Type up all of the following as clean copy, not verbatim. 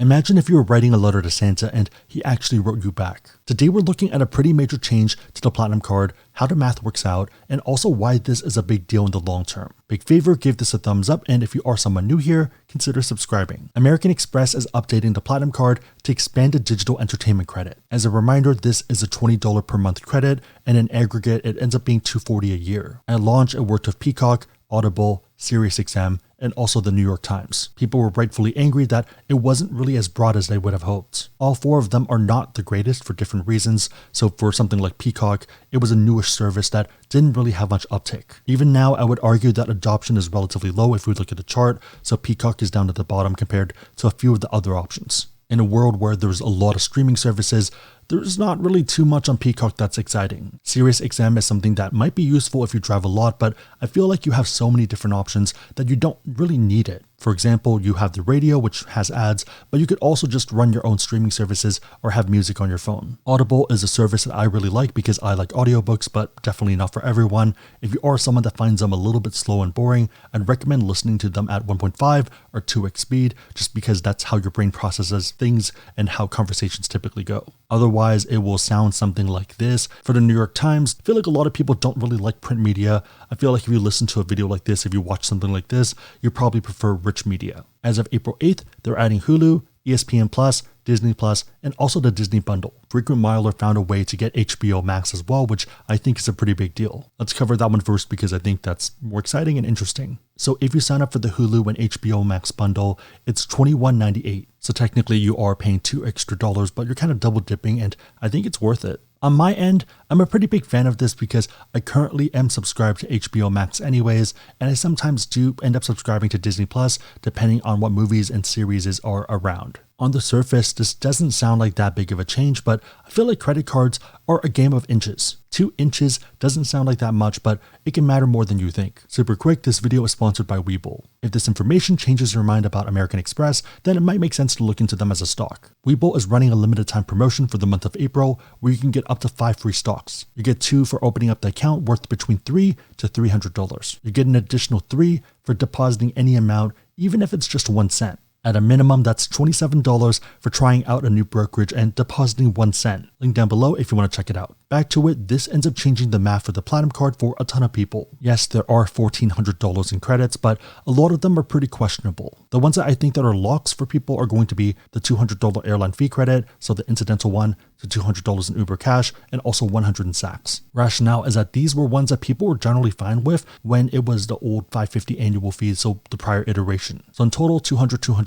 Imagine if you were writing a letter to Santa and he actually wrote you back. Today we're looking at a pretty major change to the Platinum card, how the math works out, and also why this is a big deal in the long term. Big favor, give this a thumbs up, and if you are someone new here, consider subscribing. American Express is updating the Platinum card to expand the digital entertainment credit. As a reminder, this is a $20 per month credit, and in aggregate it ends up being $240 a year. At launch, it worked with Peacock, Audible, SiriusXM, and also the New York Times. People were rightfully angry that it wasn't really as broad as they would have hoped. All four of them are not the greatest for different reasons, so for something like Peacock, it was a newish service that didn't really have much uptake. Even now, I would argue that adoption is relatively low if we look at the chart, so Peacock is down at the bottom compared to a few of the other options. In a world where there's a lot of streaming services, there's not really too much on Peacock that's exciting. SiriusXM is something that might be useful if you drive a lot, but I feel like you have so many different options that you don't really need it. For example, you have the radio, which has ads, but you could also just run your own streaming services or have music on your phone. Audible is a service that I really like because I like audiobooks, but definitely not for everyone. If you are someone that finds them a little bit slow and boring, I'd recommend listening to them at 1.5 or 2x speed, just because that's how your brain processes things and how conversations typically go. Otherwise, it will sound something like this. For the New York Times, I feel like a lot of people don't really like print media. I feel like if you listen to a video like this, if you watch something like this, you probably prefer rich media. As of April 8th, they're adding Hulu, ESPN+, Disney+, and also the Disney Bundle. Frequent Miler found a way to get HBO Max as well, which I think is a pretty big deal. Let's cover that one first because I think that's more exciting and interesting. So if you sign up for the Hulu and HBO Max bundle, it's $21.98. So technically you are paying $2 extra, but you're kind of double dipping, and I think it's worth it. On my end, I'm a pretty big fan of this because I currently am subscribed to HBO Max anyways, and I sometimes do end up subscribing to Disney Plus depending on what movies and series are around. On the surface, this doesn't sound like that big of a change, but I feel like credit cards are a game of inches. 2 inches doesn't sound like that much, but it can matter more than you think. Super quick, this video is sponsored by Webull. If this information changes your mind about American Express, then it might make sense to look into them as a stock. Webull is running a limited time promotion for the month of April where you can get up to 5 free stocks. You get 2 for opening up the account worth between $3 to $300. You get an additional 3 for depositing any amount, even if it's just 1 cent. At a minimum, that's $27 for trying out a new brokerage and depositing 1 cent. Link down below if you want to check it out. Back to it, this ends up changing the math for the Platinum card for a ton of people. Yes, there are $1,400 in credits, but a lot of them are pretty questionable. The ones that I think that are locks for people are going to be the $200 airline fee credit, so the incidental one, the $200 in Uber cash, and also 100 in Saks. Rationale is that these were ones that people were generally fine with when it was the old $550 annual fee, so the prior iteration. So in total,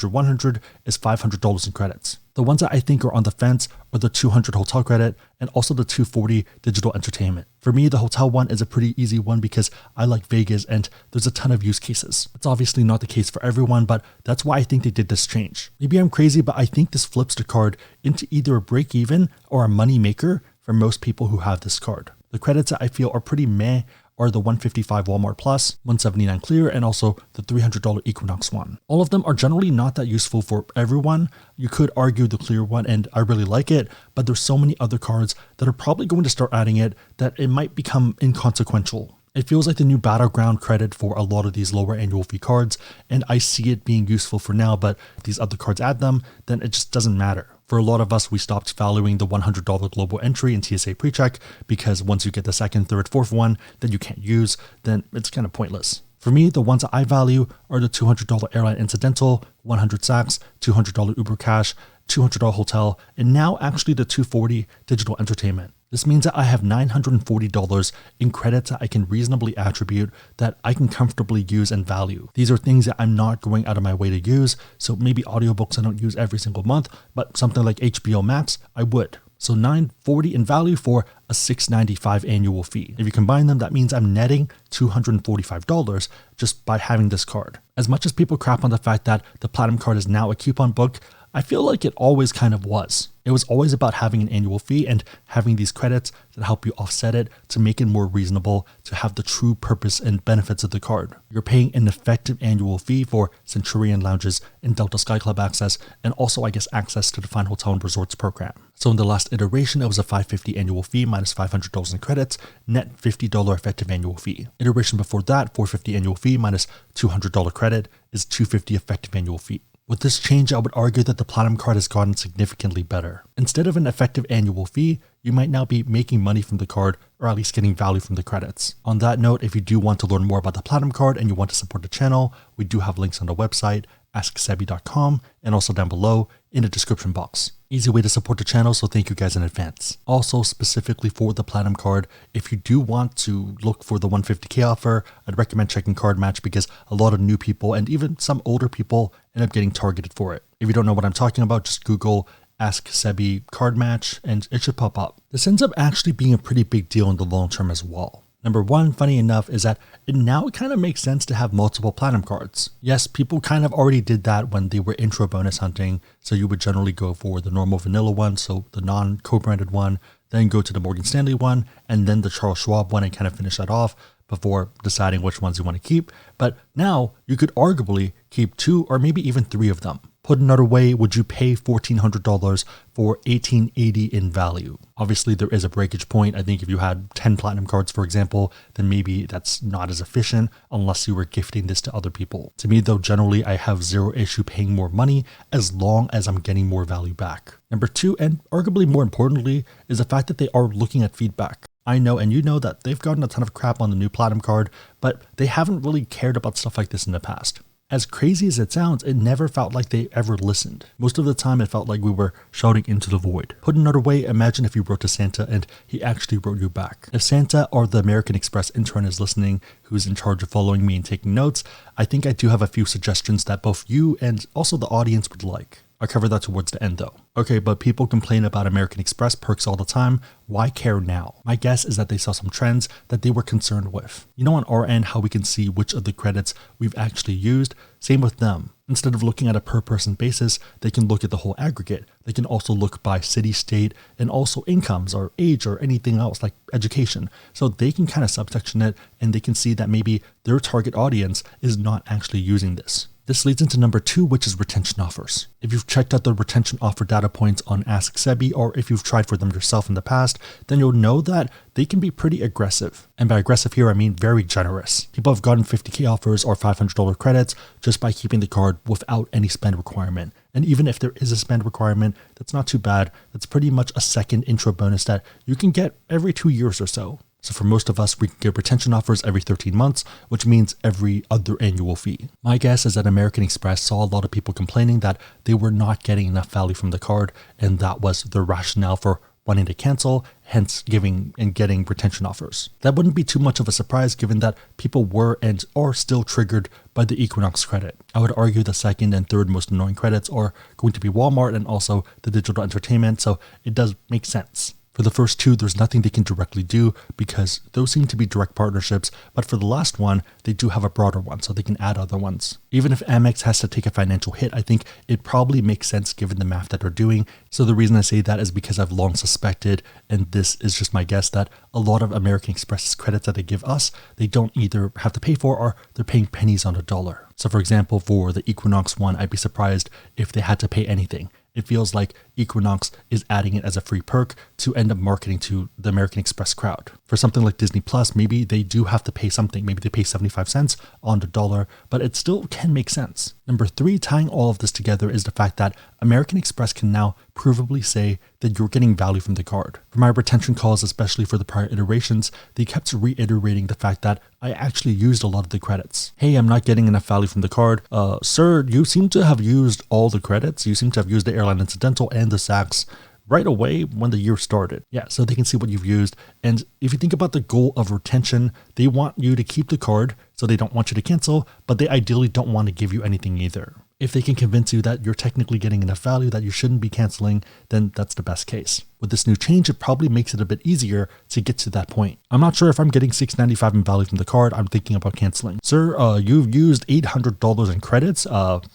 100 is $500 in credits. The ones that I think are on the fence are the 200 hotel credit and also the 240 digital entertainment. For me, the hotel one is a pretty easy one because I like Vegas and there's a ton of use cases. It's obviously not the case for everyone, but that's why I think they did this change. Maybe I'm crazy, but I think this flips the card into either a break even or a money maker for most people who have this card. The credits that I feel are pretty meh are the $155 Walmart Plus, $179 Clear, and also the $300 Equinox one. All of them are generally not that useful for everyone. You could argue the Clear one, and I really like it, but there's so many other cards that are probably going to start adding it that it might become inconsequential. It feels like the new battleground credit for a lot of these lower annual fee cards, and I see it being useful for now, but these other cards add them, then it just doesn't matter. For a lot of us, we stopped valuing the $100 global entry and TSA PreCheck because once you get the second, third, fourth one that you can't use, then it's kind of pointless. For me, the ones that I value are the $200 airline incidental, 100 Saks, $200 Uber cash, $200 hotel, and now actually the $240 digital entertainment. This means that I have $940 in credits that I can reasonably attribute that I can comfortably use and value. These are things that I'm not going out of my way to use, so maybe audiobooks I don't use every single month, but something like HBO Max, I would. So $940 in value for a $695 annual fee. If you combine them, that means I'm netting $245 just by having this card. As much as people crap on the fact that the Platinum card is now a coupon book, I feel like it always kind of was. It was always about having an annual fee and having these credits that help you offset it to make it more reasonable to have the true purpose and benefits of the card. You're paying an effective annual fee for Centurion lounges and Delta Sky Club access, and also I guess access to the Fine Hotel and Resorts program. So in the last iteration, it was a $550 annual fee minus $500 in credits, net $50 effective annual fee. Iteration before that, $450 annual fee minus $200 credit is $250 effective annual fee. With this change, I would argue that the Platinum card has gotten significantly better. Instead of an effective annual fee, you might now be making money from the card or at least getting value from the credits. On that note, if you do want to learn more about the Platinum card and you want to support the channel, we do have links on the website, AskSebby.com, and also down below in the description box. Easy way to support the channel, so thank you guys in advance. Also, specifically for the Platinum card, if you do want to look for the 150k offer, I'd recommend checking Card Match because a lot of new people and even some older people end up getting targeted for it. If you don't know what I'm talking about, just Google AskSebby Card Match and it should pop up. This ends up actually being a pretty big deal in the long term as well. Number one, funny enough, is that it now kind of makes sense to have multiple Platinum cards. Yes, people kind of already did that when they were intro bonus hunting, so you would generally go for the normal vanilla one, so the non-co-branded one, then go to the Morgan Stanley one, and then the Charles Schwab one and kind of finish that off before deciding which ones you want to keep. But now you could arguably keep 2 or maybe even 3 of them. Put another way, would you pay $1,400 for $1,880 in value? Obviously, there is a breakage point. I think if you had 10 Platinum cards, for example, then maybe that's not as efficient unless you were gifting this to other people. To me, though, generally, I have zero issue paying more money as long as I'm getting more value back. Number 2, and arguably more importantly, is the fact that they are looking at feedback. I know, and you know, that they've gotten a ton of crap on the new Platinum card, but they haven't really cared about stuff like this in the past. As crazy as it sounds, it never felt like they ever listened. Most of the time, it felt like we were shouting into the void. Put another way, imagine if you wrote to Santa and he actually wrote you back. If Santa or the American Express intern is listening, who's in charge of following me and taking notes, I think I do have a few suggestions that both you and also the audience would like. I'll cover that towards the end though. Okay, but people complain about American Express perks all the time. Why care now? My guess is that they saw some trends that they were concerned with. You know, on our end, how we can see which of the credits we've actually used? Same with them. Instead of looking at a per person basis, they can look at the whole aggregate. They can also look by city, state, and also incomes or age or anything else like education. So they can kind of subsection it and they can see that maybe their target audience is not actually using this. This leads into number 2, which is retention offers. If you've checked out the retention offer data points on AskSebby, or if you've tried for them yourself in the past, then you'll know that they can be pretty aggressive. And by aggressive here, I mean very generous. People have gotten 50k offers or $500 credits just by keeping the card without any spend requirement. And even if there is a spend requirement, that's not too bad. That's pretty much a second intro bonus that you can get every 2 years or so. So for most of us, we can get retention offers every 13 months, which means every other annual fee. My guess is that American Express saw a lot of people complaining that they were not getting enough value from the card, and that was their rationale for wanting to cancel, hence giving and getting retention offers. That wouldn't be too much of a surprise given that people were and are still triggered by the Equinox credit. I would argue the second and third most annoying credits are going to be Walmart and also the digital entertainment, so it does make sense. For the first 2, there's nothing they can directly do because those seem to be direct partnerships, but for the last one, they do have a broader one, so they can add other ones. Even if Amex has to take a financial hit, I think it probably makes sense given the math that they're doing. So the reason I say that is because I've long suspected, and this is just my guess, that a lot of American Express's credits that they give us, they don't either have to pay for or they're paying pennies on the dollar. So for example, for the Equinox one, I'd be surprised if they had to pay anything. It feels like Equinox is adding it as a free perk to end up marketing to the American Express crowd. For something like Disney Plus, maybe they do have to pay something. Maybe they pay 75 cents on the dollar, but it still can make sense. Number 3, tying all of this together, is the fact that American Express can now provably say that you're getting value from the card. For my retention calls, especially for the prior iterations, they kept reiterating the fact that I actually used a lot of the credits. Hey, I'm not getting enough value from the card. Sir, you seem to have used all the credits. You seem to have used the airline incidental and the Saks right away when the year started. Yeah, so they can see what you've used. And if you think about the goal of retention, they want you to keep the card, so they don't want you to cancel, but they ideally don't want to give you anything either. If they can convince you that you're technically getting enough value that you shouldn't be canceling, then that's the best case. With this new change, it probably makes it a bit easier to get to that point. I'm not sure if I'm getting $6.95 in value from the card. I'm thinking about canceling. Sir, you've used $800 in credits,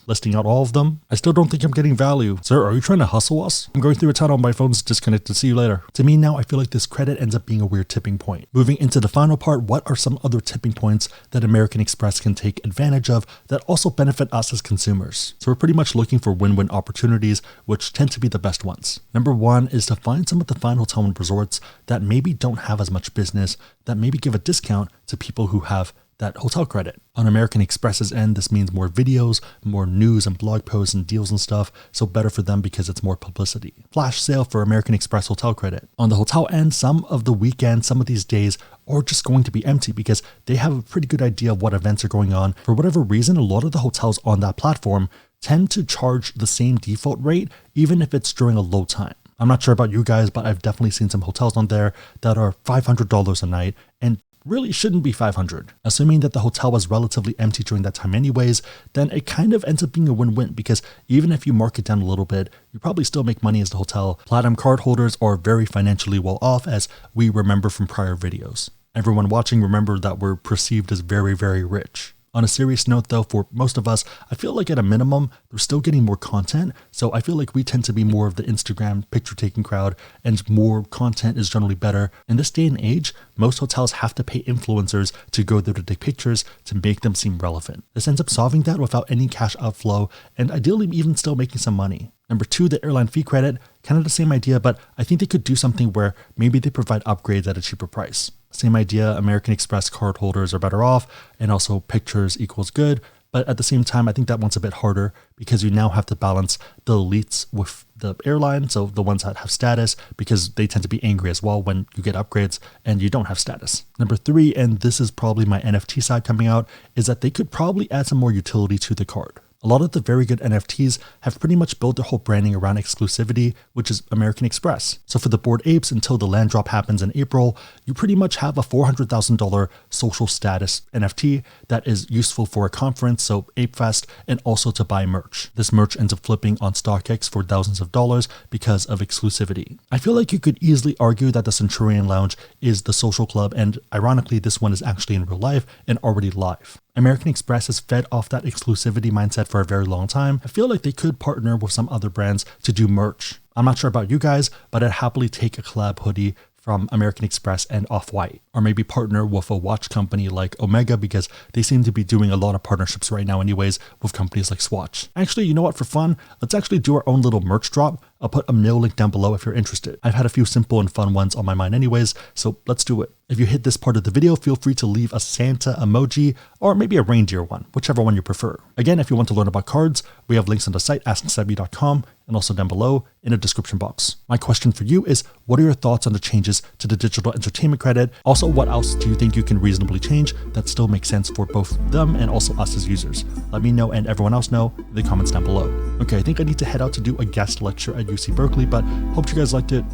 listing out all of them. I still don't think I'm getting value. Sir, are you trying to hustle us? I'm going through a tunnel. My phone's disconnected. See you later. To me now, I feel like this credit ends up being a weird tipping point. Moving into the final part, what are some other tipping points that American Express can take advantage of that also benefit us as consumers? So we're pretty much looking for win-win opportunities, which tend to be the best ones. Number 1 is to find some of the fine hotel and resorts that maybe don't have as much business, that maybe give a discount to people who have that hotel credit. On American Express's end, this means more videos, more news and blog posts and deals and stuff, so better for them because it's more publicity. Flash sale for American Express hotel credit. On the hotel end, some of the weekends, some of these days are just going to be empty because they have a pretty good idea of what events are going on. For whatever reason, a lot of the hotels on that platform tend to charge the same default rate, even if it's during a low time. I'm not sure about you guys, but I've definitely seen some hotels on there that are $500 a night and really shouldn't be $500. Assuming that the hotel was relatively empty during that time anyways, then it kind of ends up being a win-win because even if you mark it down a little bit, you probably still make money as the hotel. Platinum card holders are very financially well off, as we remember from prior videos. Everyone watching, remember that we're perceived as very, very rich. On a serious note though, for most of us, I feel like at a minimum, they're still getting more content. So I feel like we tend to be more of the Instagram picture taking crowd, and more content is generally better. In this day and age, most hotels have to pay influencers to go there to take pictures to make them seem relevant. This ends up solving that without any cash outflow and ideally even still making some money. Number 2, the airline fee credit, kind of the same idea, but I think they could do something where maybe they provide upgrades at a cheaper price. Same idea, American Express card holders are better off, and also pictures equals good. But at the same time, I think that one's a bit harder because you now have to balance the elites with the airline, so the ones that have status, because they tend to be angry as well when you get upgrades and you don't have status. Number 3, and this is probably my NFT side coming out, is that they could probably add some more utility to the card. A lot of the very good NFTs have pretty much built their whole branding around exclusivity, which is American Express. So for the Bored Apes, until the land drop happens in April, you pretty much have a $400,000 social status NFT that is useful for a conference, so ApeFest, and also to buy merch. This merch ends up flipping on StockX for thousands of dollars because of exclusivity. I feel like you could easily argue that the Centurion Lounge is the social club, and ironically, this one is actually in real life and already live. American Express has fed off that exclusivity mindset for a very long time. I feel like they could partner with some other brands to do merch. I'm not sure about you guys, but I'd happily take a collab hoodie from American Express and Off-White, or maybe partner with a watch company like Omega because they seem to be doing a lot of partnerships right now anyways with companies like Swatch. Actually, you know what, for fun, let's actually do our own little merch drop. I'll put a mail link down below if you're interested. I've had a few simple and fun ones on my mind anyways, so let's do it. If you hit this part of the video, feel free to leave a Santa emoji or maybe a reindeer one, whichever one you prefer. Again, if you want to learn about cards, we have links on the site, AskSebby.com, and also down below in the description box. My question for you is, what are your thoughts on the changes to the digital entertainment credit? Also, what else do you think you can reasonably change that still makes sense for both them and also us as users? Let me know and everyone else know in the comments down below. Okay, I think I need to head out to do a guest lecture at UC Berkeley, but hope you guys liked it.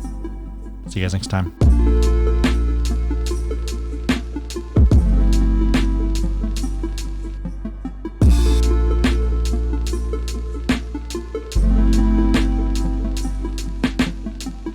See you guys next time.